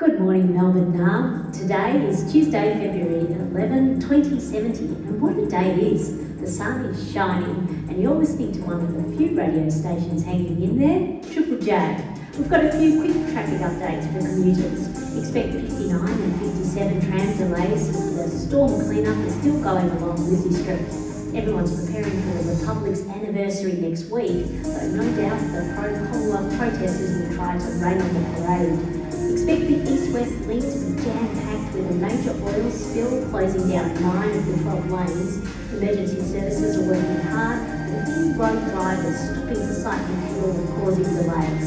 Good morning, Melbourne now. Today is Tuesday, February 11, 2070, and what a day it is. The sun is shining, and you're listening to one of the few radio stations hanging in there, Triple J. We've got a few quick traffic updates for commuters. Expect 59 and 57 tram delays. The storm cleanup is still going along Lizzie Street. Everyone's preparing for the Republic's anniversary next week, though no doubt the pro-Commonwealth protesters will try to rain on the parade. Expect the east-west link to be jam-packed with a major oil spill closing down 9 of the 12 lanes. Emergency services are working hard, but a few road drivers stopping to siphon fuel and causing delays.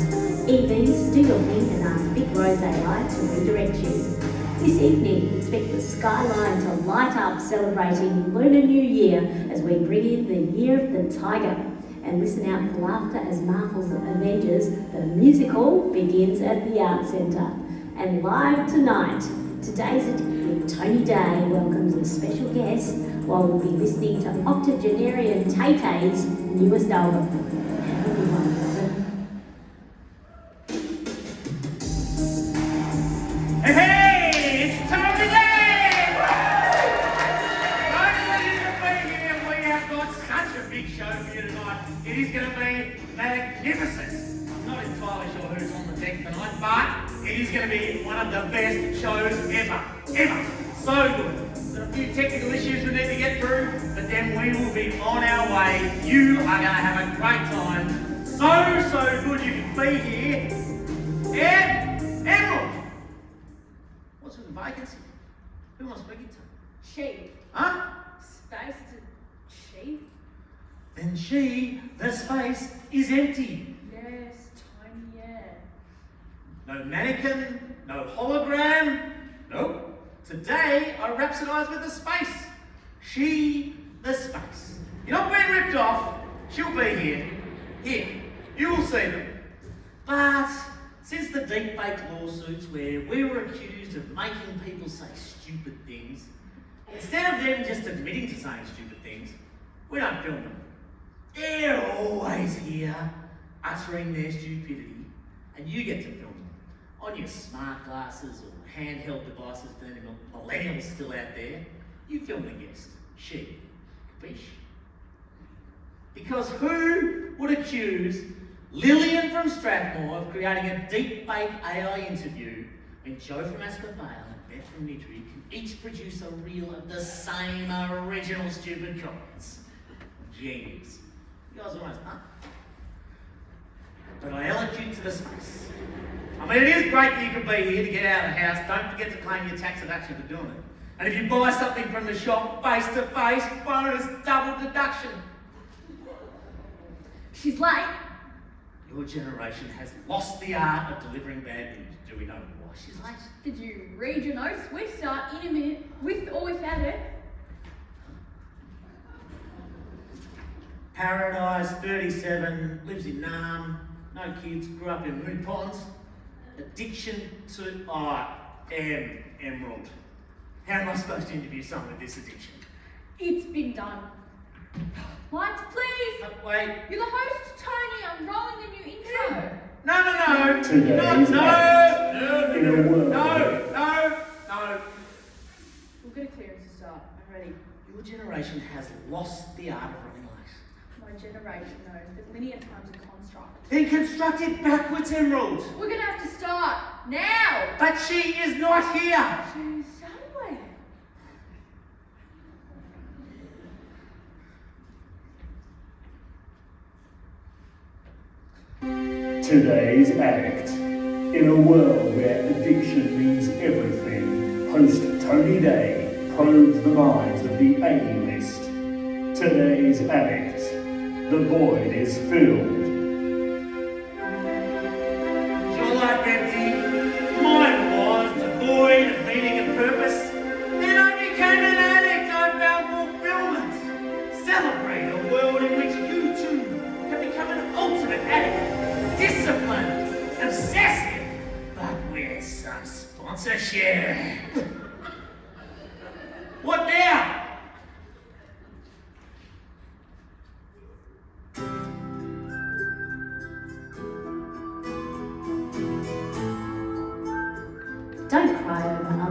EVs, do your thing and ask Vic Rose AI to redirect you. This evening, expect the skyline to light up celebrating Lunar New Year as we bring in the Year of the Tiger. And listen out for laughter as Marvel's Avengers, the musical, begins at the Arts Centre. And live tonight, today's edition, Tony Day welcomes a special guest while we'll be listening to octogenarian Tay-Tay's newest album. Have a good one, brother. Hey, it's Tony Day! Finally, you can be here. We have got such a big show for you tonight. It is going to be magnificent. I'm not entirely sure who's on the deck tonight, but it is going to be one of the best shows ever. So good. There are a few technical issues we need to get through, but then we will be on our way. You are going to have a great time. So good you can be here. And Emerald! What's with the vacancy? Who am I speaking to? She. Huh? Space to she? Then the space is empty. Yes, Tony, yeah. No mannequin, no hologram. Nope. Today I rhapsodise with the space. The space. You're not being ripped off. She'll be here. Here. You will see them. But since the deepfake lawsuits where we were accused of making people say stupid things, instead of them just admitting to saying stupid things, we don't film them. They're always here, uttering their stupidity, and you get to film them on your smart glasses or handheld devices for any millennials still out there. You film the guest, Bish. Because who would accuse Lillian from Strathmore of creating a deepfake AI interview when Joe from Ascot Vale and Beth from Nittany can each produce a reel of the same original stupid comments? Genius. You guys almost know. But I elocute to the space. I mean, it is great that you can be here to get out of the house. Don't forget to claim your tax deduction for doing it. And if you buy something from the shop face to face, bonus double deduction. She's late. Your generation has lost the art of delivering bad news. Do we know why she's late? Did you read your notes? We start in a minute, with or without her. Paradise, 37, lives in Naarm, no kids, grew up in Moon Ponds. Addiction to Emerald. How am I supposed to interview someone with this addiction? It's been done. Lights, please. Wait. You're the host, Tony. I'm rolling the new intro. No. Today's No. in a world. No. We'll get a clearance to start. I'm ready. Your generation has lost the art of running late. My generation knows that linear time's a construct. Then construct it backwards, Emerald. We're gonna have to start now. But she is not here. She's somewhere. Today's act. In a world where addiction means everything, host Tony Day probes the minds of the A-list. Today's act. The void is filled. Your life empty. Mine was devoid of meaning and purpose. Then I became an addict. I found fulfillment. Celebrate a world in which you too have become an ultimate addict. Disciplined, obsessive, but with some sponsorship. What now?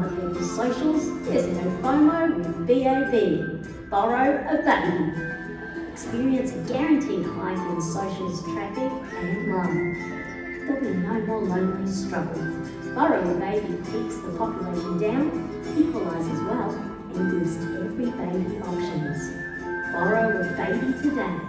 on people's socials, there's no FOMO with BAB, borrow a baby. Experience a guaranteed hike in socials, traffic and love. There'll be no more lonely struggle. Borrow a baby keeps the population down, equalises wealth and gives every baby options. Borrow a baby today.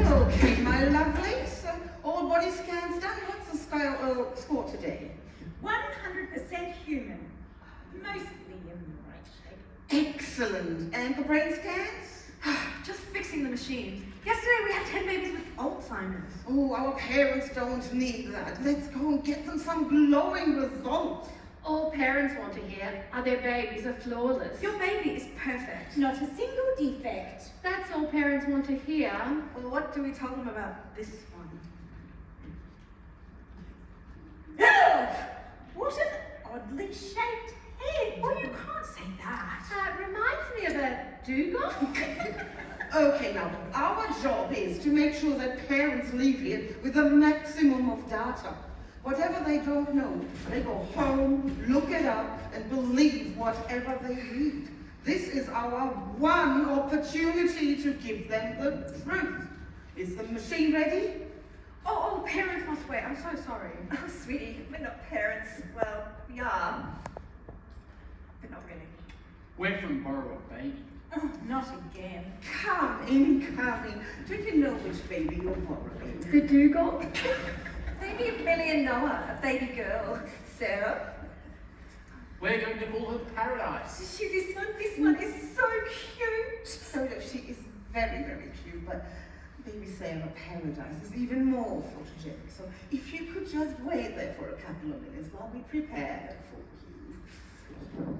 Okay, my lovelies. All body scans done. What's the score today? 100% human. Mostly in the right shape. Excellent. And the brain scans? Just fixing the machine. Yesterday we had 10 babies with Alzheimer's. Oh, our parents don't need that. Let's go and get them some glowing results. All parents want to hear are their babies are flawless. Your baby is perfect. Not a single defect. That's all parents want to hear. Well, what do we tell them about this one? Ugh! What an oddly shaped head. Oh, you can't say that. Reminds me of a dugong. Okay, now, our job is to make sure that parents leave here with a maximum of data. Whatever they don't know, they go home, look it up, and believe whatever they read. This is our one opportunity to give them the truth. Is the machine ready? Oh, parents must wait. I'm so sorry. Oh, sweetie, we're not parents. Well, we are. But not really. Went from borrow a baby. Oh, not again. Come in, come in. Do you know which baby you're borrowing? The dugong? Baby of Millie and Noah, a baby girl. Sarah. We're going to call her Paradise. This one is so cute. So look, she is very, very cute, but baby Sarah Paradise is even more photogenic. So if you could just wait there for a couple of minutes while we prepare her for you.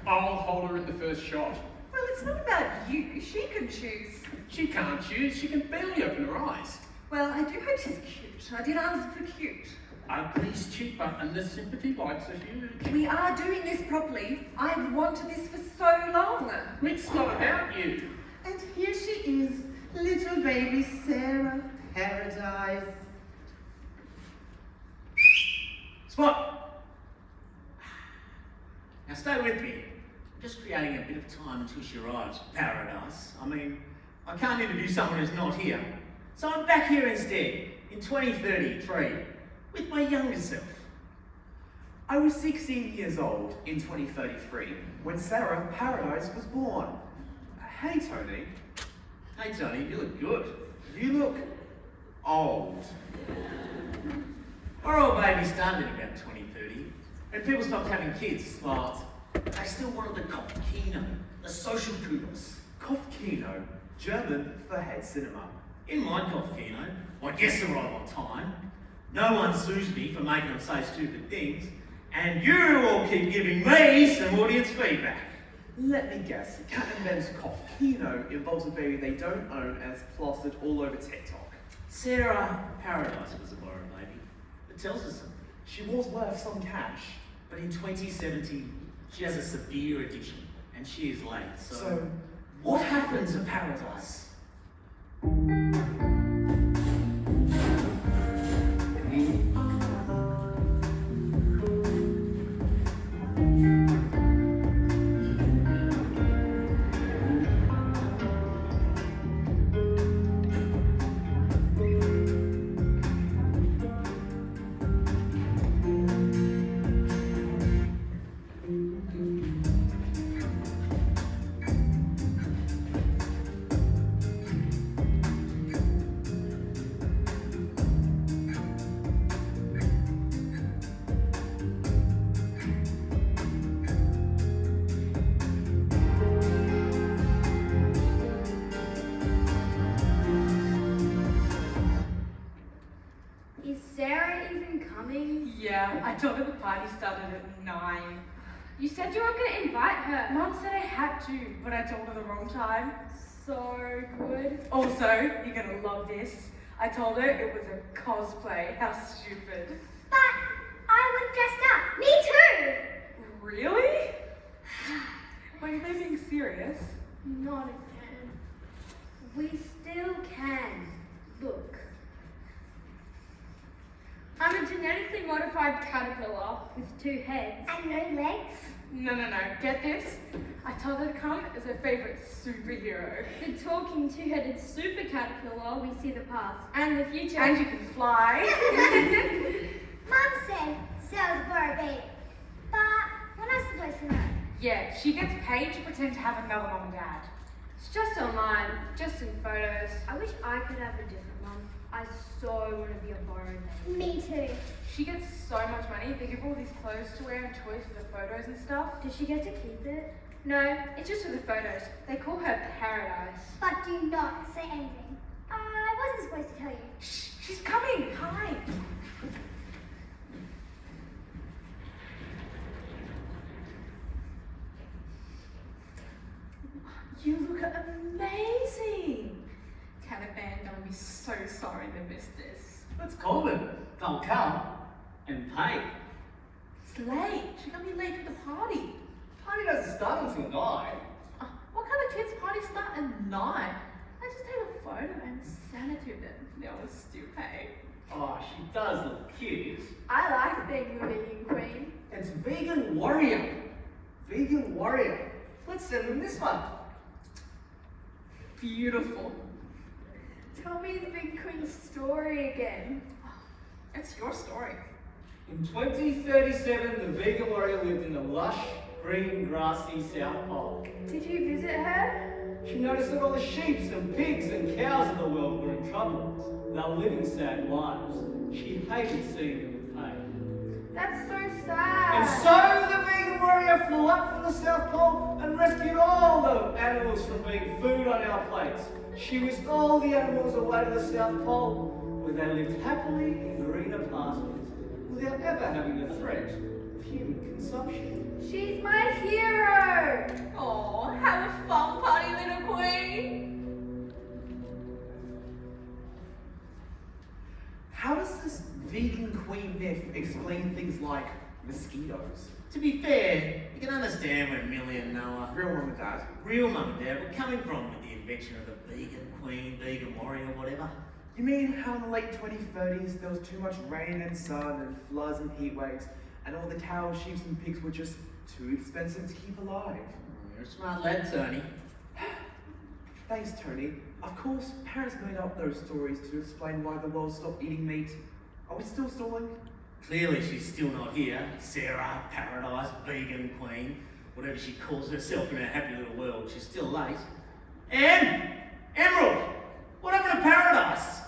I'll hold her in the first shot. Well, it's not about you. She can choose. She can't choose, she can barely open her eyes. Well, I do hope she's cute. I did ask for cute. Ugly's cheap, and the sympathy likes are huge. We are doing this properly. I've wanted this for so long. It's not about you. And here she is, little baby Sarah Paradise. Spot! Now stay with me. I'm just creating a bit of time until she arrives, Paradise. I mean, I can't interview someone who's not here. So I'm back here instead, in 2033, with my younger self. I was 16 years old in 2033 when Sarah Paradise was born. Hey Tony, Hey Tony, you look good. you look old. Our old baby started in about 2030. When people stopped having kids, but they still wanted the Kopfkino, the social kudos. Kopfkino, German for head cinema. In my Kopfkino, my guests arrive on time. No one sues me for making them say stupid things. And you all keep giving me some audience feedback. Let me guess, Cat and Ben's Kopfkino involves a baby they don't own and it's plastered all over TikTok. Sarah Paradise was a borrowed baby. It tells us something. She was worth some cash. But in 2017, she has a severe addiction and she is late. So what happened to Paradise? Is Sarah even coming? Yeah, I told her the party started at 9. You said you weren't going to invite her. Mum said I had to, but I told her the wrong time. so good. Also, you're gonna love this. I told her it was a cosplay. How stupid. But I would dress up. Me too. Really? Wait, they're being serious. Not again. We still can. Look. I'm a genetically modified caterpillar with 2 heads. And no legs. No. Get this? I told her to come as her favourite superhero. The talking 2-headed super caterpillar. We see the past and the future. And you can fly. Mum said cells were a baby. But we're not supposed to know. Yeah, she gets paid to pretend to have another mum and dad. It's just online, just in photos. I wish I could have a different mum. I so want to be a borrowed baby. Me too. She gets so much money. They give her all these clothes to wear and toys for the photos and stuff. Does she get to keep it? No, it's just for the photos. They call her Paradise. But do not say anything. I wasn't supposed to tell you. Shh, she's coming. Hi. You look amazing. Caravan, they'll be so sorry to miss this. Let's call them. They'll come and pay. It's late. She's gonna be late for the party. Party doesn't start until 9. What kind of kids' party start at 9? I just take a photo and send it to them. They'll still pay. Oh, she does look cute. I like being the vegan queen. It's Vegan Warrior. Vegan Warrior. Let's send them this one. Beautiful. Tell me the big queen story again. It's your story. In 2037, the Vegan Warrior lived in the lush, green, grassy South Pole. Did you visit her? She noticed that all the sheep and pigs and cows in the world were in trouble. They were living sad lives. She hated seeing them with pain. That's so sad. And so the Vegan Warrior flew up from the South Pole and rescued all the animals from being food on our plates. She whisked all the animals away to the South Pole, where they lived happily in greener pastures, without ever having the threat of human consumption. She's my hero. Oh, have a fun party, little queen. How does this vegan queen myth explain things like mosquitoes? To be fair, you can understand where Millie and Noah, Real mum and dad. real mum and dad, were coming from with the invention of the vegan queen, vegan warrior, whatever. You mean how in the late 2030s there was too much rain and sun and floods and heat waves, and all the cows, sheep and pigs were just too expensive to keep alive? You're a smart lad, Tony. Thanks, Tony. Of course, parents made up those stories to explain why the world stopped eating meat. Are we still stalling? Clearly she's still not here. Sarah, Paradise, vegan queen, whatever she calls herself in her happy little world, she's still late. And Emerald, what happened to Paradise?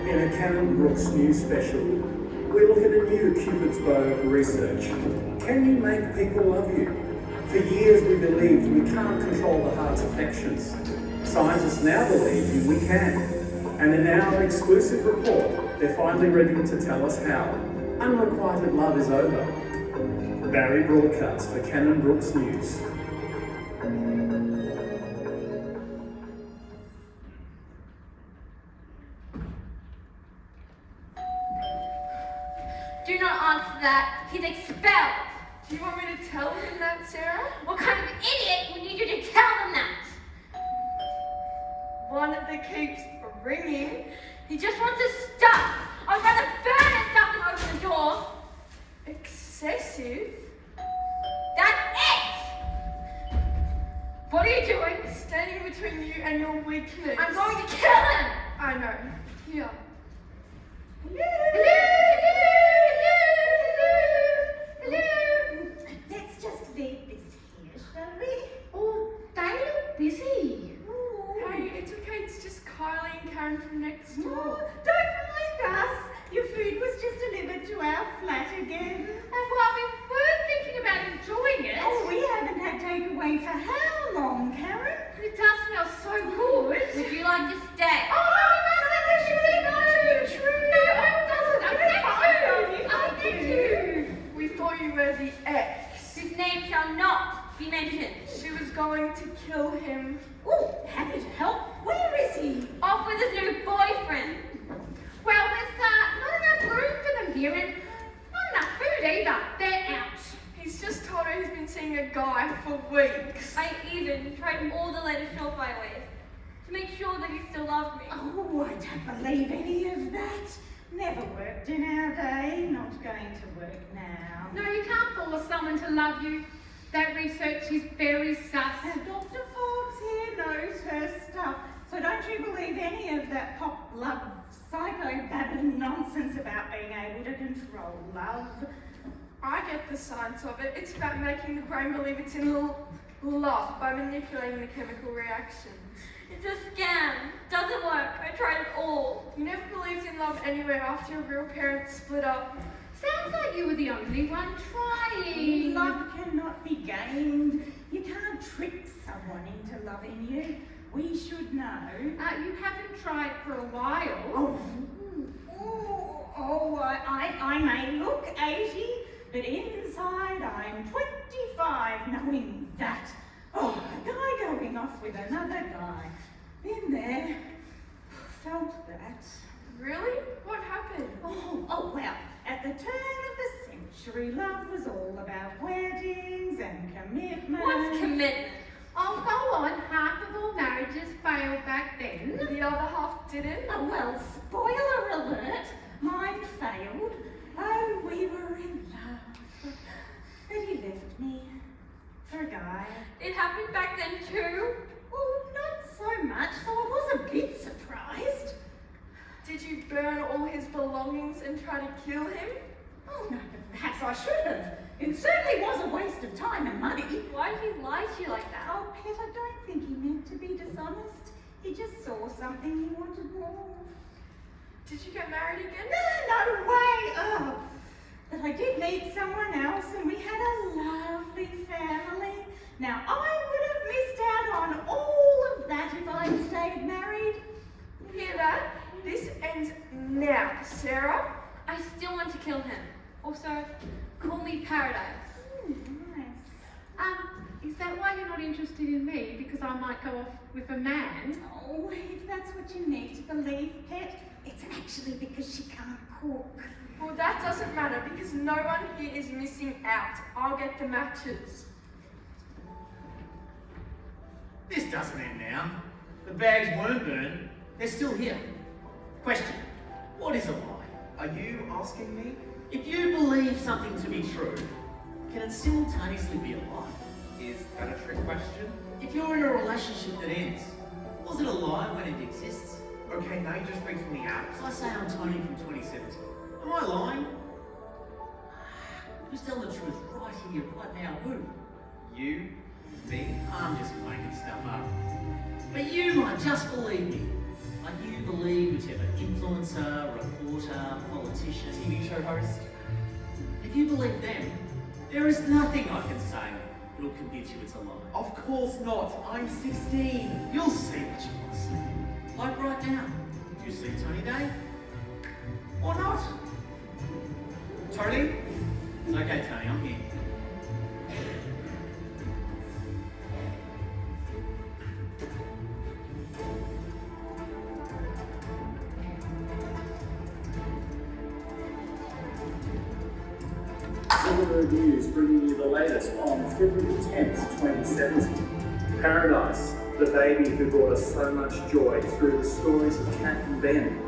In a Cannon Brooks news special, we look at a new Cupid's bow research. Can you make people love you? For years we believed we can't control the heart's affections. Scientists now believe we can. And in our exclusive report, they're finally ready to tell us how. Unrequited love is over. Barry broadcast for Cannon Brooks News. Do not answer that. He's expelled. Do you want me to tell him that, Sarah? What kind of idiot would need you to tell them that? One that keeps ringing. He just wants his stuff. I'd rather burn his stuff than open the door. Excessive? That's it. What are you doing? Standing between you and your weakness. I'm going to kill him. I know. Here. Hello. Let's just leave this here, shall we? Oh, they look busy. Hey, it's okay. It's just Kylie and Karen from next No, door. don't mind us. Your food was just delivered to our flat again. And while we were thinking about enjoying it, Oh, we haven't had takeaway for how long, Karen? it does smell so good. Would you like to stay? Oh, no, we mustn't. There should be no true. No, it doesn't. Oh, thank you. We thought you were the ex. His name shall not be mentioned. She was going to kill him. Oh, happy to help. Where is he? Off with his new boyfriend. Well, there's not enough room for them here, and not enough food either. They're out. He's just told her he's been seeing a guy for weeks. I even tried all the latest surefire ways to make sure that he still loved me. Oh, I don't believe any of that. Never worked in our day, not going to work now. No, you can't force someone to love you. That research is very sus. Now, Dr. Forbes here knows her stuff, so don't you believe any of that pop love psychobabble nonsense about being able to control love. I get the science of it. It's about making the brain believe it's in love by manipulating the chemical reactions. It's a scam. Doesn't work. I tried it all. You never believed in love anywhere after your real parents split up. Sounds like you were the only one trying. Love cannot be gained. You can't trick someone into loving you. We should know. You haven't tried for a while. I may look 80, but inside I'm 25, knowing that. Oh, a guy going off with another guy. Been there. Felt that. Really? What happened? Oh, well, at the turn of the century, love was all about weddings and commitment. What's commitment? Oh, go on. Half of all marriages failed back then. The other half didn't. Oh, well, spoiler alert, mine failed. Oh, we were in love. But he left me for a guy. It happened back then too? Oh, not so much, so I was a bit surprised. Did you burn all his belongings and try to kill him? Oh, no, but perhaps I should have. It certainly was a waste of time and money. Why did he lie to you like that? Oh, Pet, I don't think he meant to be dishonest. He just saw something he wanted more. Did you get married again? No way! Oh. But I did meet someone else and we had a lovely family. Now, I would have missed out on all of that if I'd stayed married. You hear that? This ends now, Sarah. I still want to kill him. Also, call me Paradise. Nice. Is that why you're not interested in me? Because I might go off with a man? Oh, if that's what you need to believe, Pet, it's actually because she can't cook. Well, that doesn't matter because no one here is missing out. I'll get the matches. This doesn't end now. The bags weren't burned. They're still here. Question. What is a lie? Are you asking me? If you believe something to be true, can it simultaneously be a lie? Is that a trick question? If you're in a relationship that ends, was it a lie when it exists? Okay, now you're just freaking me out. If I say I'm Tony from 2017, am I lying? Who's telling the truth right here, right now? Who? You? Me? I'm just making stuff up. But you might just believe me. Like you believe whichever influencer, reporter, politician, TV show host? If you believe them, there is nothing I can say that will convince you it's a lie. Of course not. I'm 16. You'll see what you want to see. Like right now. Do you see Tony Day? Or not? Tony? It's okay, Tony, I'm here. Cinema Reviews bringing you the latest on February 10th, 2017. Paradise, the baby who brought us so much joy through the stories of Kat and Ben,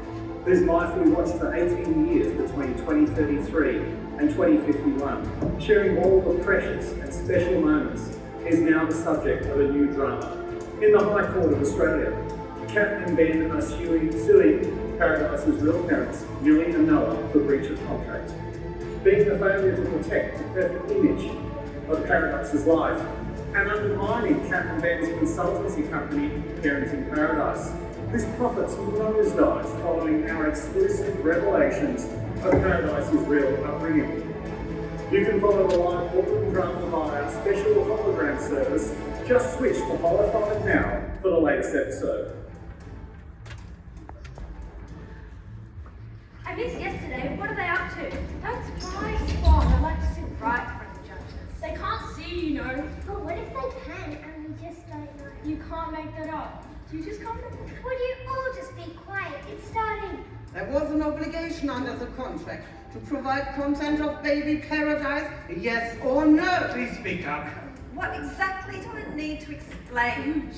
whose life we watched for 18 years between 2033 and 2051, sharing all the precious and special moments, is now the subject of a new drama. In the High Court of Australia, Kat and Ben are suing Paradise's real parents, Millie and Noah, for breach of contract. Being the failure to protect the perfect image of Paradise's life and undermining Kat and Ben's consultancy company, Parenting Paradise, whose profits nosedived following our exclusive revelations of Paradise's real upbringing. You can follow the live courtroom drama via our special hologram service. Just switch to Holo5 now for the latest episode. I missed yesterday. What are they up to? That's my spot. I like to sit right in front of the judges. They can't see you know. But what if they can and we just don't know? You can't make that up. You just can't make that up. Would you all just be quiet? It's starting. There was an obligation under the contract to provide content of Baby Paradise, yes or no? Please speak up. What exactly do I need to explain?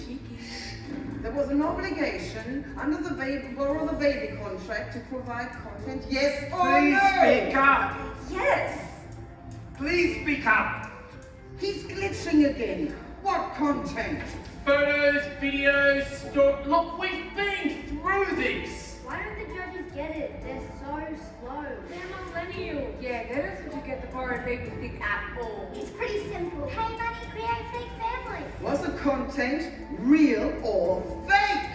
There was an obligation under the Borrow the Baby contract to provide content, yes or Please no? speak up. Yes. Please speak up. He's glitching again. What content? Photos, videos, look, we've been through this. Why don't the judges get it? They're so slow. They're millennials. Yeah, they don't seem to get the borrowed baby thing at all. It's pretty simple. Pay money, create fake family. Was the content real or fake?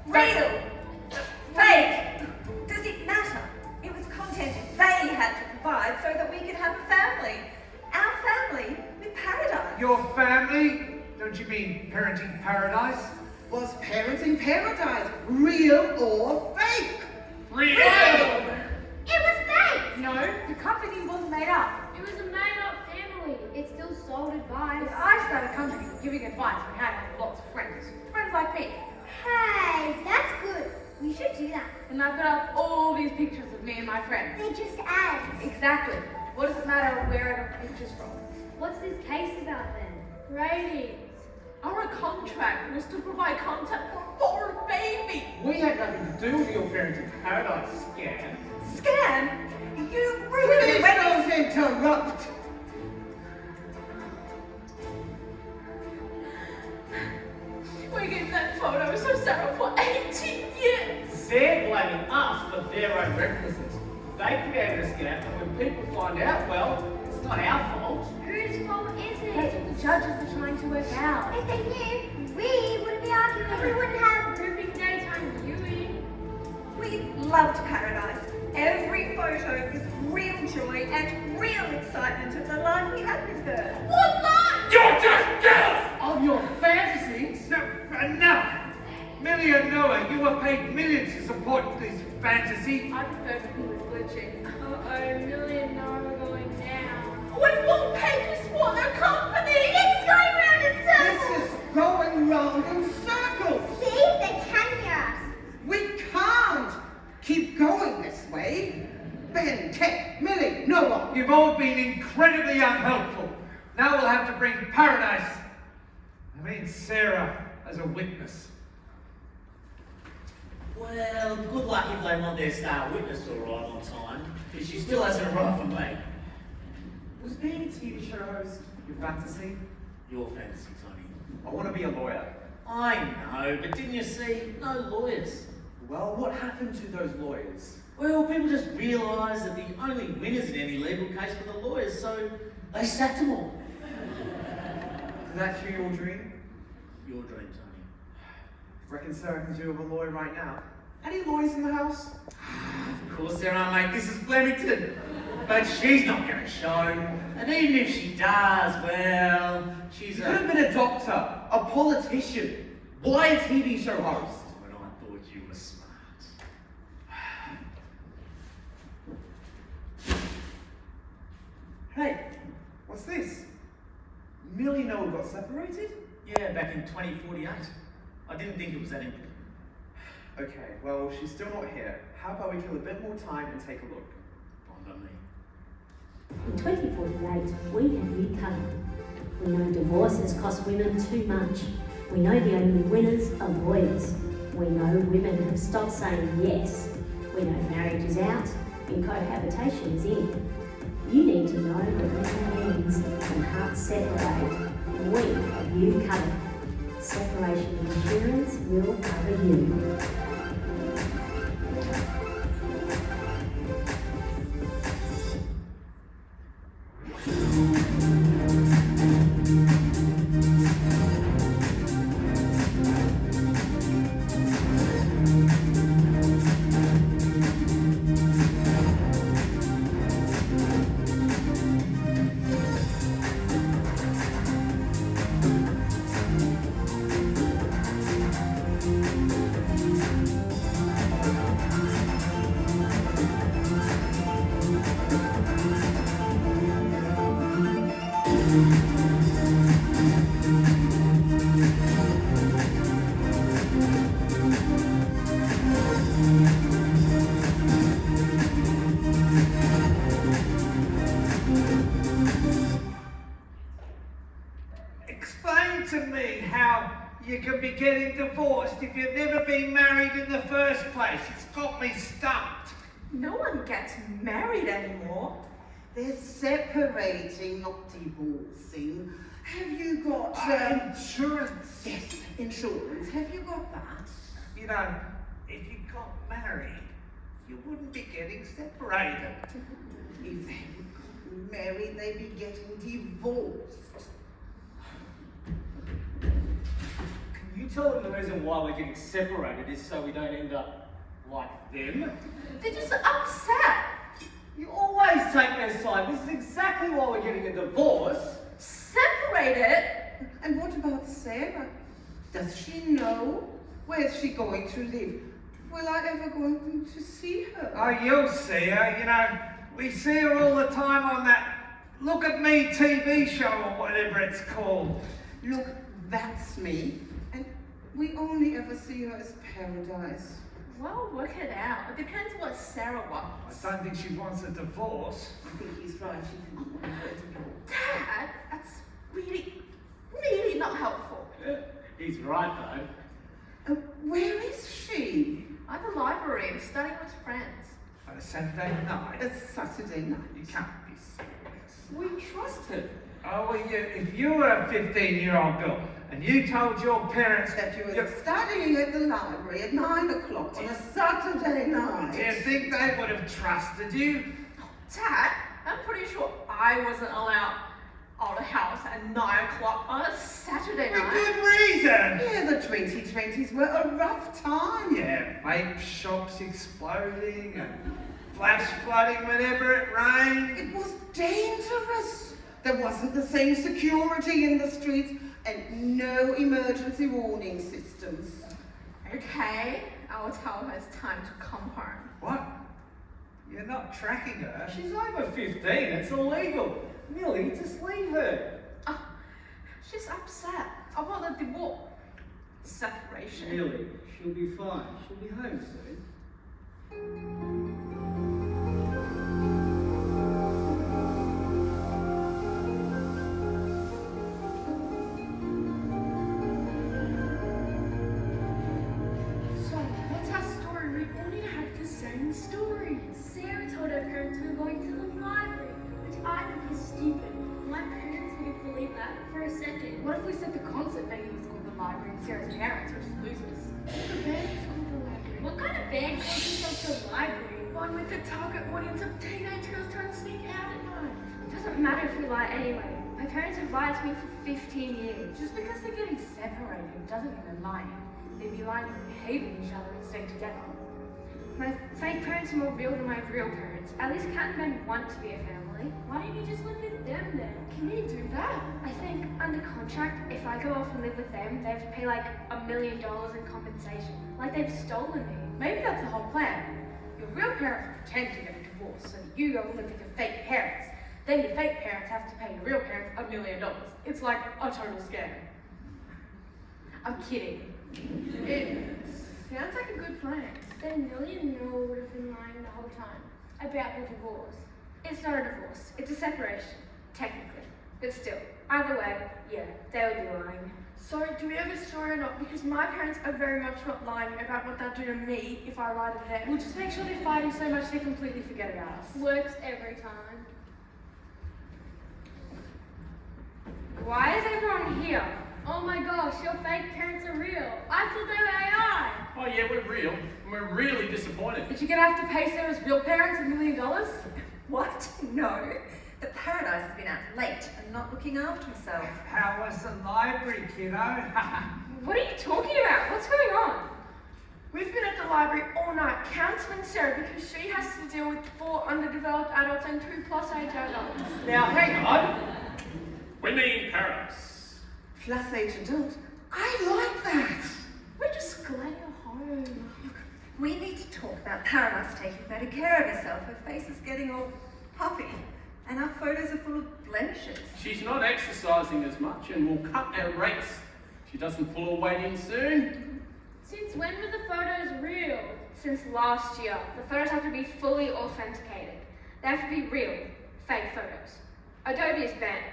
Real. Fake. Does it matter? It was content they had to provide so that we could have a family. Our family with Paradise. Your family? Don't you mean Parenting Paradise? Was Parenting Paradise real or fake? Real! It was fake. No, the company wasn't made up. It was a made-up family. It's still sold advice. If I started a company giving advice on how to have lots of friends like me, Hey, that's good. We should do that. and I put up all these pictures of me and my friends. They're just ads. Exactly. What does it matter where I got the pictures from? What's this case about then? Ratings. Our contract was to provide content for a baby. We had nothing to do with your Parenting Paradise scam. Scan? You ruined Please it when don't interrupt. We gave that photo of Sarah for 18 years. They're blaming us for their own recklessness. They created a scam, and when people find out, well, it's not our fault. Whose fault is That's it? what the judges are trying to work out. If they knew, we wouldn't be arguing. We wouldn't have grouping daytime viewing. we loved Paradise. Every photo was real joy and real excitement of the life we had with her. What life? You're just jealous of your fantasies. No, enough. Millie and Noah, you were paid millions to support this fantasy. I prefer to be with glitching. Uh-oh, million are going down. We won't pay to support their company. This is going round in circles. This is going round in circles. See, they can hear us. We can't keep going this way. Ben, Ted, Millie, Noah. You've all been incredibly unhelpful. Now we'll have to bring Paradise, Sarah, as a witness. Well, good luck if they want their star witness to arrive on time, because she still hasn't arrived for me. Was being a TV show host your fantasy? Your fantasy, Tony. I want to be a lawyer. I know, but didn't you see? No lawyers. Well, what happened to those lawyers? Well, people just realised that the only winners in any legal case were the lawyers, so they sacked them all. Did that cure your dream? Your dream, Tony. Reckon Sarah can do with a lawyer right now. Any lawyers in the house? Of course there are, mate. This is Flemington. But she's not going to show. And even if she does, well, she's You could have been a doctor, a politician. Why a TV show host? When I thought you were smart. Hey, what's this? Millie and Noah got separated? Yeah, back in 2048. I didn't think it was that important. Okay, well, she's still not here. How about we kill a bit more time and take a look? Fine by me. In 2048, we have new cover. We know divorces cost women too much. We know the only winners are lawyers. We know women have stopped saying yes. We know marriage is out and cohabitation is in. You need to know that when ends and hearts separate, we have you covered. Separation insurance will cover you. me how you can be getting divorced if you've never been married in the first place. It's got me stumped. No one gets married anymore. They're separating, not divorcing. Have you got insurance? Yes, insurance. Have you got that? You know, if you got married, you wouldn't be getting separated. If they got married, they'd be getting divorced. Can you tell them the reason why we're getting separated is so we don't end up like them? They're just upset. You always take their side. This is exactly why we're getting a divorce. Separated? And what about Sarah? Does she know? Where's she going to live? Will I ever going to see her? Oh, you'll see her. You know, we see her all the time on that Look at Me TV show or whatever it's called. Look, that's me. And we only ever see her as Paradise. Well, work it out. It depends what Sarah wants. I don't think she wants a divorce. I think he's right. She didn't want her divorce. Dad, that's really not helpful. He's right, though. Where is she? At the library, I'm studying with friends. On a Saturday night. It's Saturday night. You can't be serious. We trust her. Oh, well, if you were a 15-year-old girl and you told your parents That you were studying at the library at 9 o'clock on a Saturday night. do you think they would have trusted you? Dad, I'm pretty sure I wasn't allowed out of the house at 9 o'clock on a Saturday For night. good reason. Yeah, the 2020s were a rough time. Yeah, vape shops exploding and flash flooding whenever it rained. It was dangerous. There wasn't the same security in the streets and no emergency warning systems. Okay, I will tell her it's time to come home. What? You're not tracking her. She's over 15. It's illegal. Millie, just leave her. She's upset about the divorce. Separation. Millie, she'll be fine. She'll be home soon. So, what's our story? We all need to have the same story. Sarah told her parents we were going to the library, which I think is stupid. My parents wouldn't believe that for a second. What if we said the concert venue was called the library and Sarah's parents were just losers? The band is called the library. What kind of band calls themselves the library? One with the target audience of teenage girls trying to sneak out at night. It doesn't matter if we lie anyway. My parents have lied to me for 15 years. Just because they're getting separated doesn't mean they're lying. They'd be lying for hating each other and staying together. My fake parents are more real than my real parents. At least Kat and Ben want to be a family. Why don't you just live with them then? Can you do that? I think under contract, if I go off and live with them, they have to pay like $1 million in compensation. Like they've stolen me. Maybe that's the whole plan. Your real parents pretend to get a divorce so that you go and live with your fake parents. Then your fake parents have to pay your real parents $1 million. It's like a total scam. I'm kidding. It sounds like a good plan. Then Millie and Noah would have been lying the whole time about the divorce. It's not a divorce, it's a separation, technically. But still, either way, yeah, they would be lying. So, do we have a story or not? Because my parents are very much not lying about what they'll do to me if I lie to them. We'll just make sure they're fighting so much they completely forget about us. Works every time. Why is everyone here? Oh my gosh, your fake parents are real. I thought they were AI. Oh yeah, we're real. And we're really disappointed. But you're gonna have to pay Sarah's real parents $1 million? What? No. The Paradise has been out late and not looking after himself. How was the library, kiddo? What are you talking about? What's going on? We've been at the library all night counseling Sarah because she has to deal with 4 underdeveloped adults and 2 plus-age adults. Now, hang on. We mean Paradise. Plus age adult. I like that. We're just glad you're home. We need to talk about Paradise taking better care of herself. Her face is getting all puffy, and our photos are full of blemishes. She's not exercising as much and will cut our rates. She doesn't pull her weight in soon. Since when were the photos real? Since last year, the photos have to be fully authenticated. They have to be real, fake photos. Adobe is banned.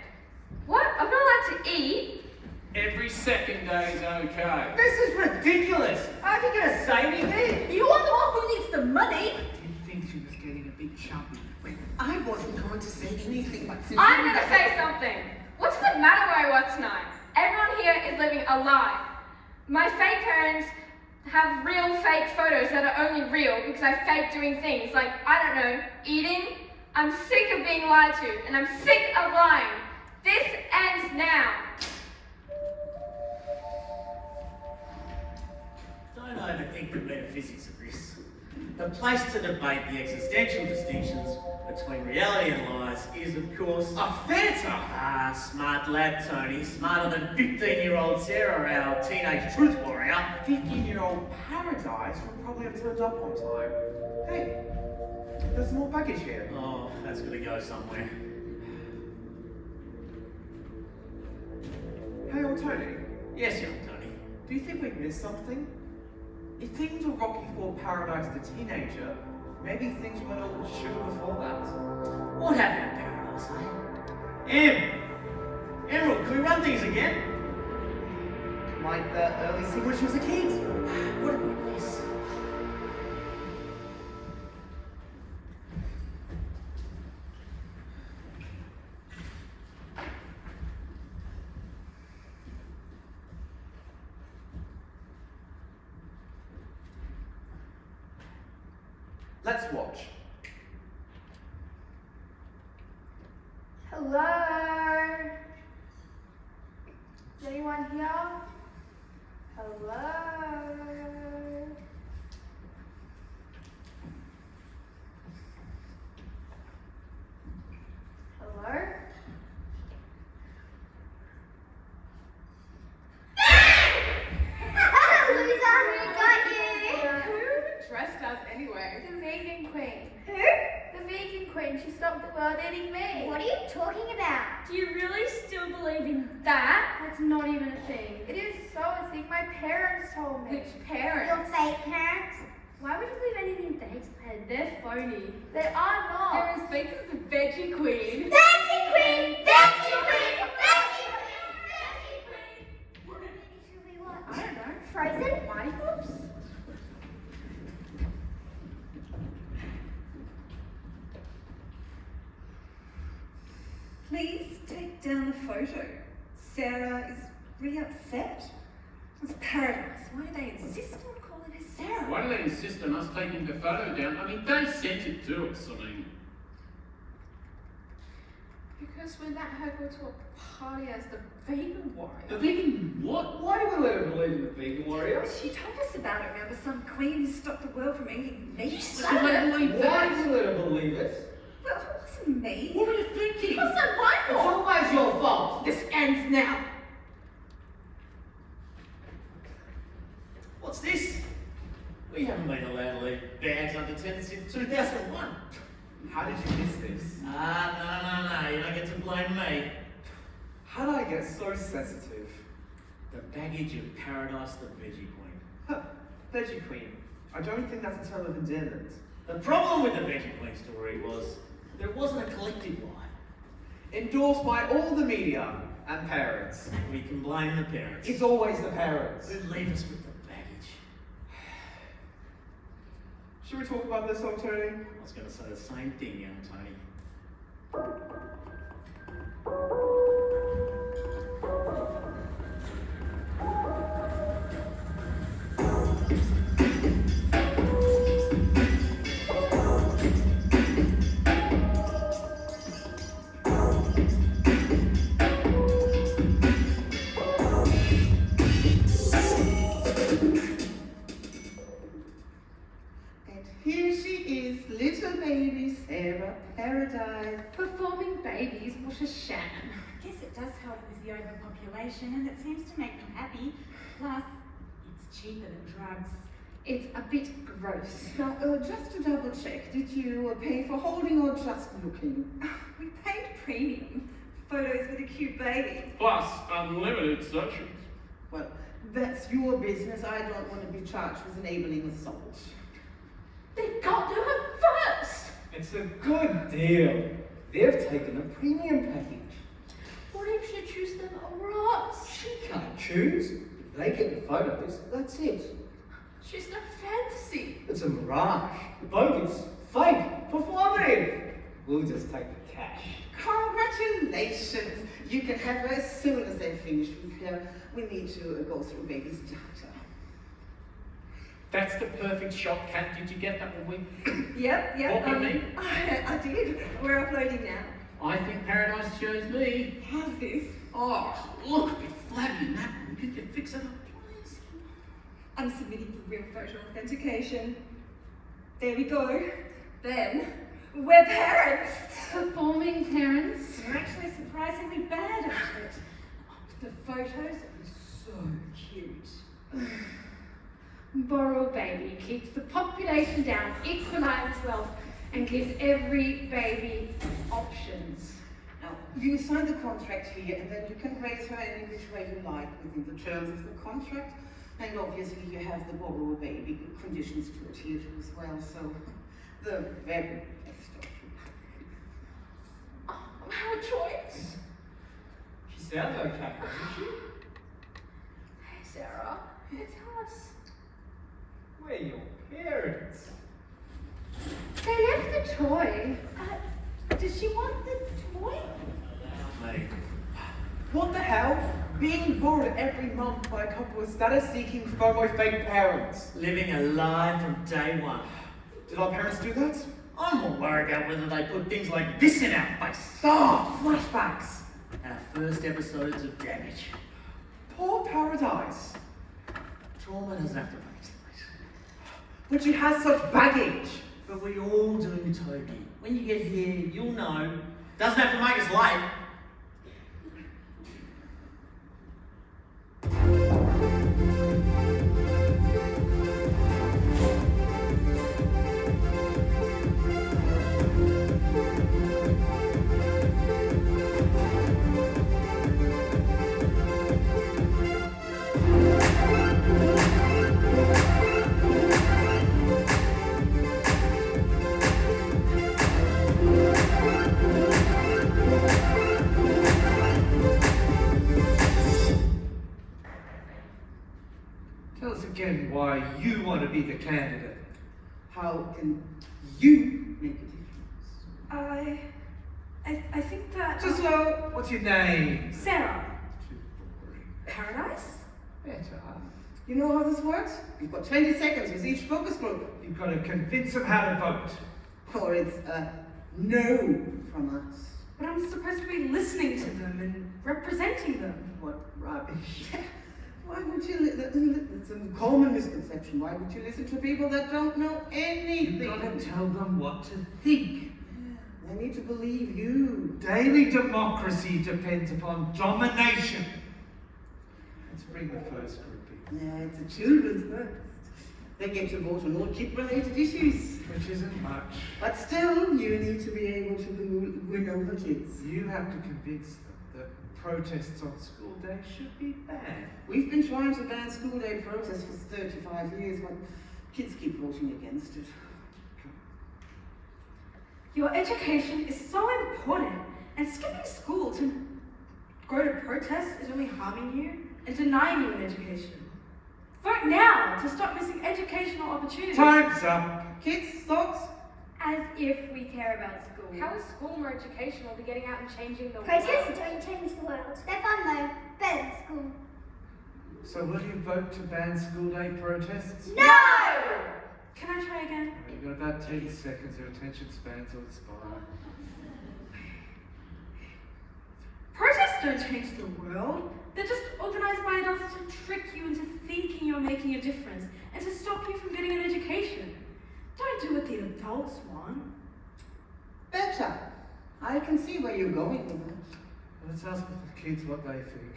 What? I'm not allowed to eat? Every second day is okay. This is ridiculous. Aren't you gonna say anything? You're the one who needs the money. Didn't think she was getting a bit chubby. I wasn't going to say anything, but since I'm gonna say something. What does it matter where I was tonight? Everyone here is living a lie. My fake parents have real fake photos that are only real because I fake doing things like, I don't know, eating. I'm sick of being lied to, and I'm sick of lying. This ends now. Don't overthink the metaphysics of this. The place to debate the existential distinctions between reality and lies is, of course, A theatre! Ah, smart lad, Tony. Smarter than 15-year-old Sarah, our teenage truth warrior. 15-year-old Paradise would probably have turned up on time. Hey, there's some more baggage here. Oh, that's gonna go somewhere. Hey, old Tony, Yes, young Tony. do you think we've missed something? If things were rocky for Paradise the teenager, maybe things went all sugar before that. What happened in Paradise, eh? Emerald, can we run things again? Like the early scene when she was a kid. What did we miss? Let's watch. Hello? Is anyone here? Hello? Hello? Loser, we got you. Who dressed us anyway? The vegan queen. Who? The vegan queen. She stopped the world eating meat. What are you talking about? Do you really still believe in that? That's not even a thing. It is so a thing. My parents told me. Which parents? Your fake parents? Why would you believe anything they said? They're phony. They are not. They're as fake as the veggie queen. Veggie queen! Veggie queen! Veggie queen! What movie should we watch? I don't know. Frozen? Mighty Pops? Please take down the photo. Sarah is really upset. It's Paradise. Why do they insist on calling her Sarah? Why do they insist on us taking the photo down? I mean, they sent it to us. I mean, Because we let her go to a party as the vegan warrior. the vegan what? Why do we let her believe in the vegan warrior? She told us about it. Remember, some queen who stopped the world from eating meat? So they believe Why that? do we let her believe it? Well, it wasn't me. What are you thinking? It wasn't my It's fault. always your fault. This ends now. What's this? We haven't been allowed to leave bags under 10 since 2001. How did you miss this? No. You don't get to blame me. How did I get so sensitive? The baggage of Paradise the Veggie Queen. Huh, Veggie Queen. I don't think that's a term of endearment. The problem with the Veggie Queen story was there wasn't a collective lie. Endorsed by all the media and parents. We can blame the parents. It's always the parents. Who leave us with the baggage. Should we talk about this, old Tony? I was going to say the same thing, young Tony. And here she is, little baby Sarah Paradise. Performing babies, what a sham. I guess it does help with the overpopulation and it seems to make them happy. Plus, it's cheaper than drugs. It's a bit gross. Now, just to double check, did you pay for holding or just looking? We paid premium. Photos with a cute baby. Plus, unlimited searches. Well, that's your business. I don't want to be charged with enabling assault. They got to her first! It's a good deal. They've taken a premium package. What if she chose them over us? She can't choose, if they get the photos, that's it. She's no fantasy. It's a mirage, bogus, fake, performative. We'll just take the cash. Congratulations! You can have her as soon as they're finished with her. We need to go through baby's data. That's the perfect shot, Kat. Did you get that one? Yep. What with me? I did. We're uploading now. I think Paradise chose me. How's this? Oh, look a bit flabby in that one. Could you fix it up, please? I'm submitting for real photo authentication. There we go. Then, we're parents. Performing parents. You're actually surprisingly bad at it. The photos are so cute. Borrow baby keeps the population down, equalizes wealth, and gives every baby options. Now, you sign the contract here, and then you can raise her any which way you like within the terms of the contract. And obviously, you have the borrower baby conditions to adhere to as well. So, the very best of you. I have a choice. She sounds okay, doesn't she? Hey, Sarah, it's us. We're your parents. They left the toy. Does she want the toy? Mate. What the hell? Being bored every month by a couple of status-seeking FOMO fake parents. Living a lie from day one. Did our parents do that? I'm more worried about whether they put things like this in our face. Ah, flashbacks. Our first episodes of Damage. Poor Paradise. Trauma doesn't have to make sense. But she has such baggage. But we all do, Toby. When you get here, you'll know. Doesn't have to make us late. Tell us again why you want to be the candidate. How can you make a difference? I think that... Too slow. What's your name? Sarah. Too boring. Paradise? Better. You know how this works? You've got 20 seconds with each focus group. You've got to convince them how to vote. Or it's a no from us. But I'm supposed to be listening to them and representing them. What rubbish. Why would you it's a common misconception. Why would you listen to people that don't know anything? You've got to tell them what to think. They need to believe you. Daily democracy depends upon domination. Let's bring the first group in. Yeah, it's a children's first. They get to vote on all kid-related issues. Which isn't much. But still, you need to be able to win over kids. You have to convince them that protests on school day should be banned. We've been trying to ban school day protests for 35 years, but kids keep voting against it. Your education is so important, and skipping school to go to protest is only harming you and denying you an education. Vote now to stop missing educational opportunities. Time's up. Kids, thoughts? As if we care about school. How is school more educational than getting out and changing the world? Protests don't change the world. They're fun though. Better than school. So will you vote to ban school day protests? No! Can I try again? You've got about 10 seconds. Your attention spans will expire. Protests don't change the world. They're just organized by adults to trick you into thinking you're making a difference and to stop you from getting an education. Don't do what the adults want. Better. I can see where you're going with that. Let's ask the kids what they think.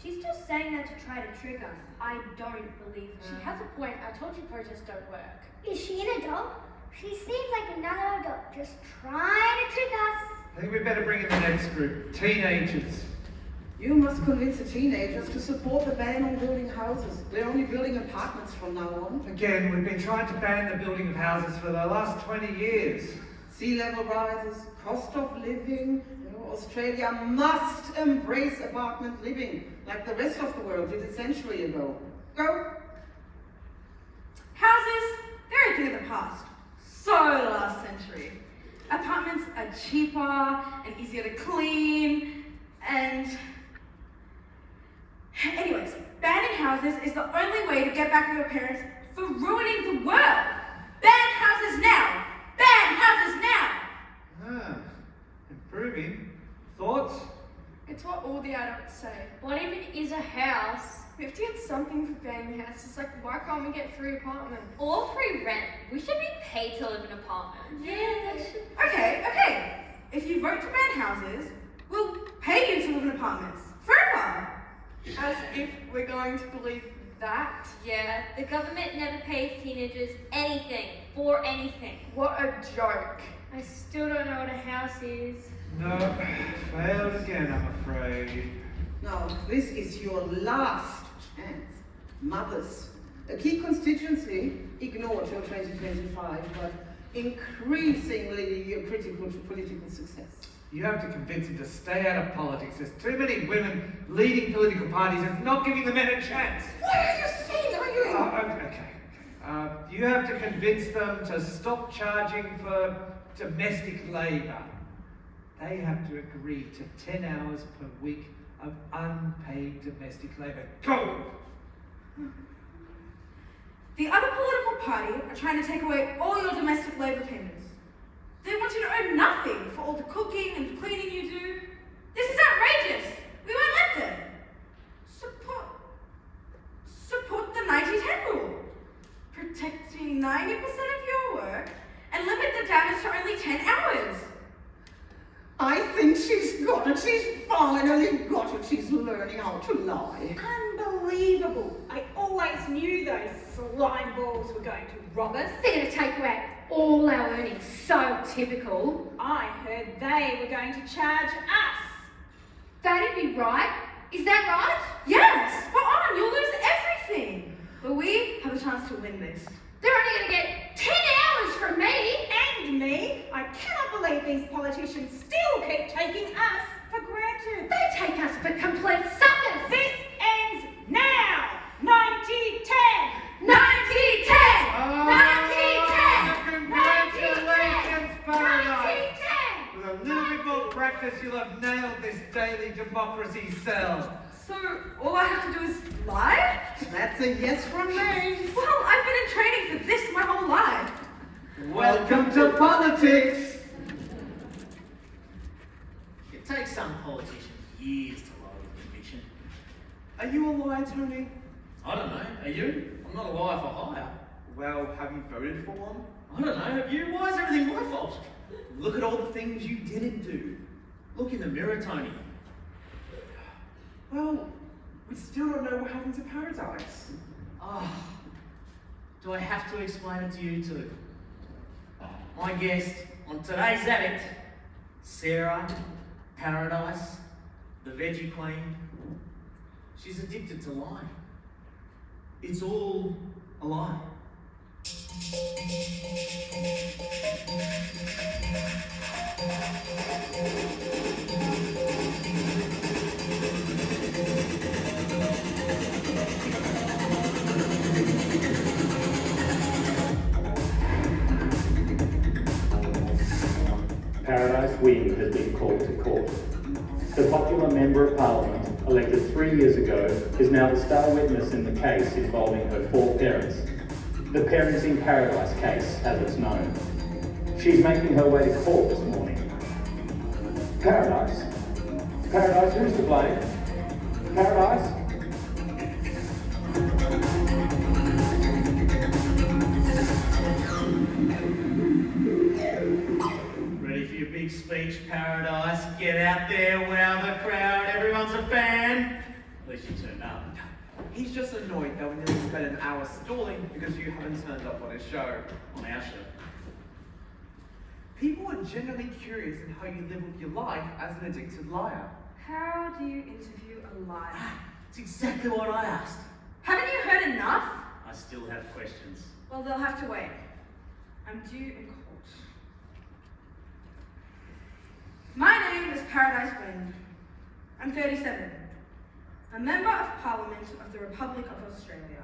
She's just saying that to try to trick us. I don't believe her. She has a point. I told you protests don't work. Is she an adult? She seems like another adult just trying to trick us. I think we better bring in the next group. Teenagers. You must convince the teenagers to support the ban on building houses. They're only building apartments from now on. Again, we've been trying to ban the building of houses for the last 20 years. Sea level rises, cost of living, Australia must embrace apartment living like the rest of the world did a century ago. Go. Houses, they're a thing of the past. So last century. Apartments are cheaper and easier to clean, and... Anyways, banning houses is the only way to get back at your parents for ruining the world. Ban houses now! Ban houses now! Ah, improving. Thoughts? It's what all the adults say. What even is a house? We have to get something for banning houses. Like, why can't we get free apartments? Or free rent. We should be paid to live in apartments. Yeah, that should. Okay. If you vote to ban houses, we'll pay you to live in apartments. Forever! As if we're going to believe that. Yeah, the government never pays teenagers anything for anything. What a joke. I still don't know what a house is. No, failed again, I'm afraid. Now, this is your last chance. Mothers, a key constituency ignored till 2025, but increasingly critical to political success. You have to convince him to stay out of politics. There's too many women leading political parties and not giving the men a chance. What are you saying? Are you? Okay. You have to convince them to stop charging for domestic labour. They have to agree to 10 hours per week of unpaid domestic labour. Go! The other political party are trying to take away all your domestic labour payments. They want you to earn nothing for all the cooking and cleaning you do. This is outrageous. We won't let them. Support the 90-10 rule. Protecting 90% of your work and limit the damage to only 10 hours. I think she's got it. She's finally got it. She's learning how to lie. Unbelievable. I always knew those slime balls were going to rob us. They're going to take away all our earnings. So typical. I heard they were going to charge us. That'd be right. Is that right? Yes, spot on. You'll lose everything. But we have a chance to win this. They're only going to get 10 hours from me. And me. I cannot believe these politicians still keep taking us for granted. They take us for complete suckers. This ends now. 90-10. 90-10. 90-10. Congratulations, Paradise! 90-10. With a little bit more practice, you'll have nailed this daily democracy cell. So, all I have to do is lie? That's a yes from me. Well, I've been in training for this my whole life. Welcome to politics! It takes some politicians years to lie with conviction. Are you a liar, Tony? I don't know. Are you? I'm not a liar for hire. Well, have you voted for one? I don't know. Have you? Why is everything my fault? Look at all the things you didn't do. Look in the mirror, Tony. Well, we still don't know what happened to Paradise. Do I have to explain it to you too? My guest on today's Addict, Sarah Paradise, the veggie queen. She's addicted to lying. It's all a lie. Paradise Wing has been called to court. The popular Member of Parliament, elected 3 years ago, is now the star witness in the case involving her 4 parents. The Parenting Paradise case, as it's known. She's making her way to court this morning. Paradise? Paradise, who's to blame? Paradise? Ready for your big speech, Paradise? Get out there, wow the crowd, everyone's a fan. At least you turned up. He's just annoyed that we nearly spent an hour stalling because you haven't turned up on his show. On our show. People are genuinely curious in how you live with your life as an addicted liar. How do you interview a liar? It's exactly what I asked. Haven't you heard enough? I still have questions. Well, they'll have to wait. I'm due in court. My name is Paradise Wind. I'm 37. A Member of Parliament of the Republic of Australia.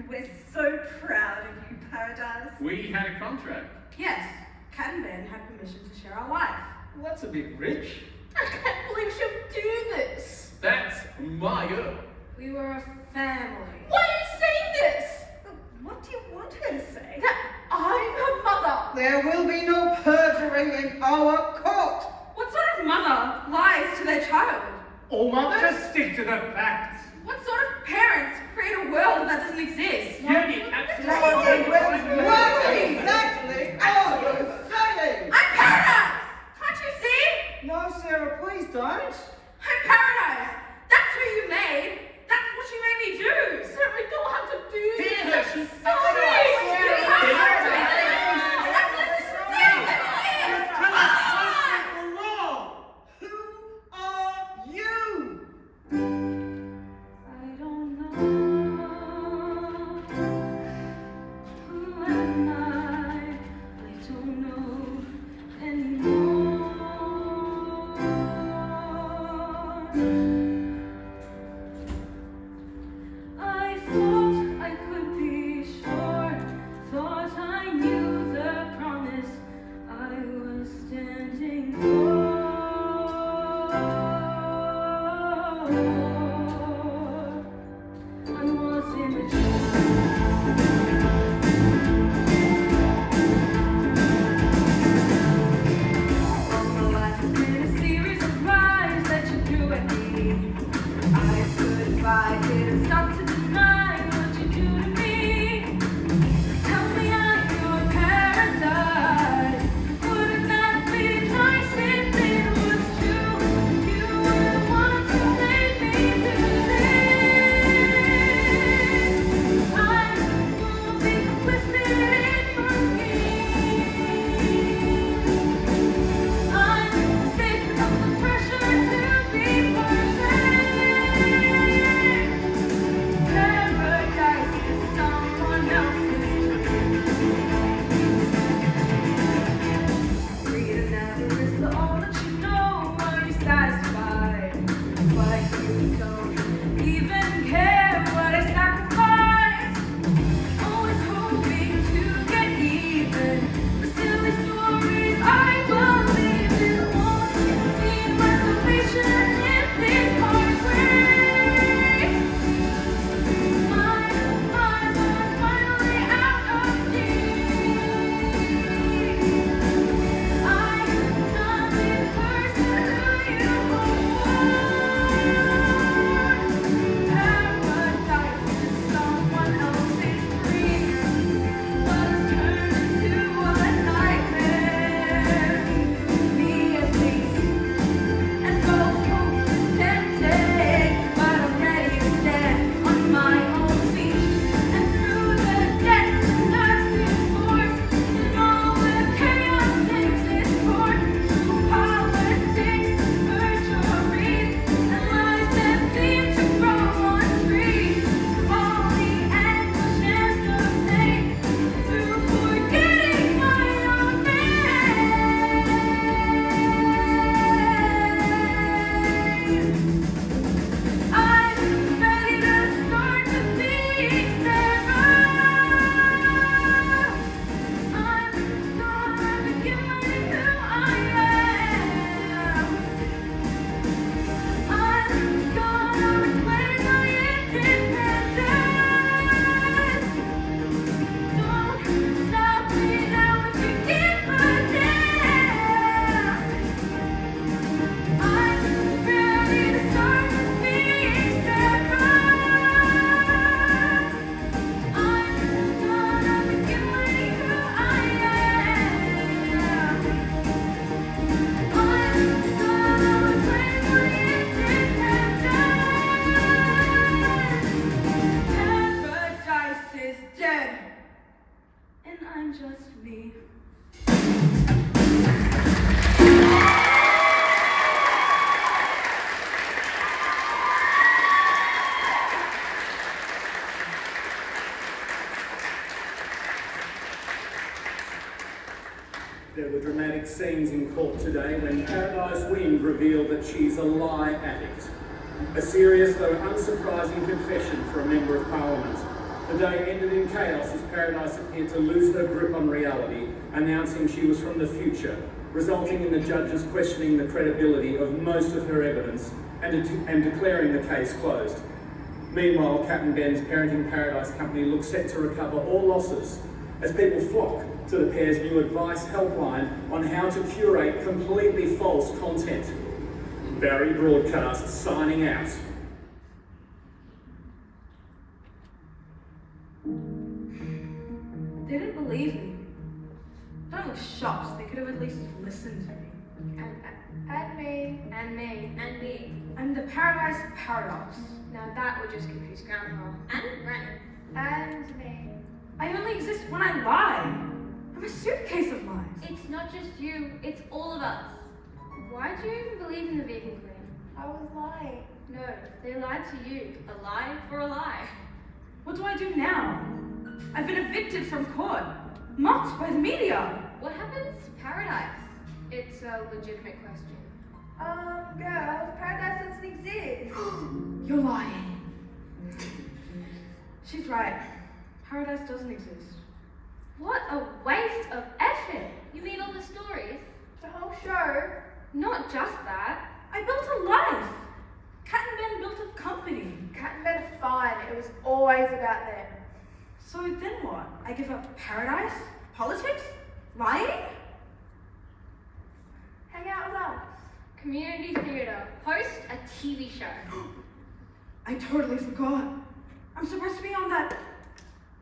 We're so proud of you, Paradise. We had a contract. Yes, Cat and Ben had permission to share our life. Well, that's a bit rich. I can't believe she'll do this. That's my girl. We were a family. Why are you saying this? What do you want her to say? That I'm her mother. There will be no perjuring in our court. What sort of mother lies to their child? All mothers? Just stick to the facts. What sort of parents create a world that doesn't exist? Judy, absolutely. What exactly are you saying? I'm Paradise! Can't you see? No, Sarah, please don't. I'm Paradise! That's who you made! That's what you made me do! Sarah, we don't have to do this. Hear her, I'm she's sorry. Who are you? I don't know. Who am I? I don't know anymore. I thought I could be sure, thought I knew the promise I was standing for. I was immature. All my life has been a series of lies that you threw at me. I stood by, didn't stop to deny what you do to me. Tell me I'm your paradise. Wouldn't that be nice if it was true? You were the one who made me do this. I will be complicit in your scheme. I'm sick of the pressure to be perfect. Paradise is someone else's dream. Freedom never is all that you know. Are you satisfied? It's like you don't even care what I sacrifice. Always hoping to get even. The silly stories I believe in won't be my salvation in this hard way. My eyes are finally out of steam. I'm not the person who you hope for. Paradise is someone else's dream, but it's turned into a nightmare. Me at least. And both hope is tempted, but I'm ready to stand on my own feet. And through the depths of darkness force, and all the chaos takes its course, through politics, perjury, and lies that seem to grow on trees, through all the anguish and the pain, through forgetting my own name. I'm ready to start to think Sarah. I'm gonna begin learning who I am. I'm gonna reclaim my independence. Don't stop me now if you give a damn. I'm ready to start to think Sarah. I'm gonna begin learning who I am. I'm gonna reclaim my independence. Paradise is dead, and I'm just me. There were dramatic scenes in court today when Paradise Wind revealed that she's a lie addict. A serious though unsurprising confession for a Member of Parliament. The day ended in chaos as Paradise appeared to lose her grip on reality, announcing she was from the future, resulting in the judges questioning the credibility of most of her evidence and declaring the case closed. Meanwhile, Captain Ben's Parenting Paradise company looks set to recover all losses as people flock to the pair's new advice helpline on how to curate completely false content. Barry Broadcast signing out. They didn't believe me. Don't look shocked. They could have at least listened to me. And me. And me. And me. I'm the Paradise Paradox. Now that would just confuse Grandma. And Brennan. And me. I only exist when I lie. I'm a suitcase of lies. It's not just you, it's all of us. Why do you even believe in the vegan queen? I was lying. No, they lied to you. A lie for a lie. What do I do now? I've been evicted from court, mocked by the media. What happens to Paradise? It's a legitimate question. Girls, Paradise doesn't exist. You're lying. She's right. Paradise doesn't exist. What a waste of effort! You mean all the stories? The whole show? Not just that. I built a life. Cat and Ben built a company. Cat and Ben are fine. It was always about them. So then what? I give up paradise? Politics? Lying? Hang out with us. Community theatre. Host a TV show. I totally forgot. I'm supposed to be on that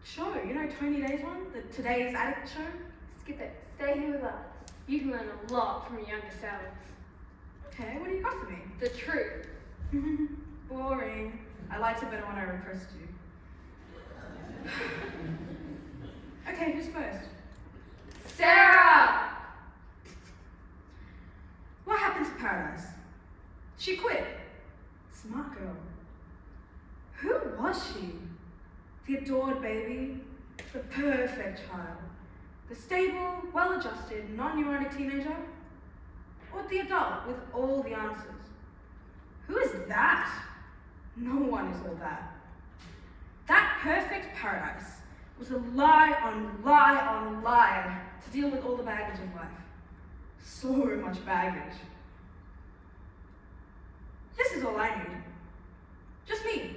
show, you know, Tony Day's one? The Today's Addict show? Skip it. Stay here with us. You can learn a lot from your younger selves. Okay, what do you got for me? The truth. Boring. I liked it better when I repressed you. Okay, who's first? Sarah! What happened to Paradise? She quit. Smart girl. Who was she? The adored baby, the perfect child, the stable, well-adjusted, non-neurotic teenager, or the adult with all the answers? Who is that? No one is all that. That perfect Paradise was a lie on lie on lie to deal with all the baggage of life. So much baggage. This is all I need. Just me,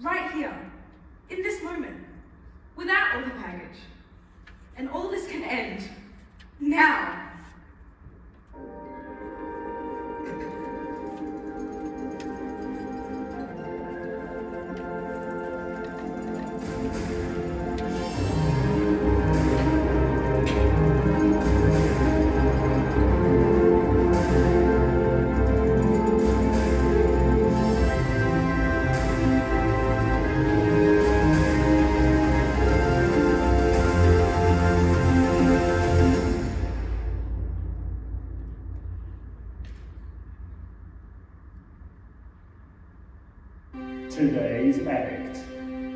right here, in this moment, without all the baggage. And all this can end, now. Today's Addict.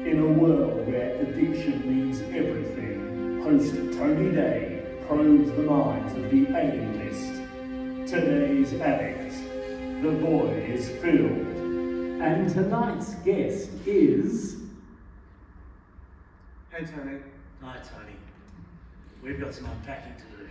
In a world where addiction means everything, host Tony Day probes the minds of the A-list. Today's Addict. The void is filled. And tonight's guest is... Hey, Tony. Hi, Tony. We've got some unpacking to do.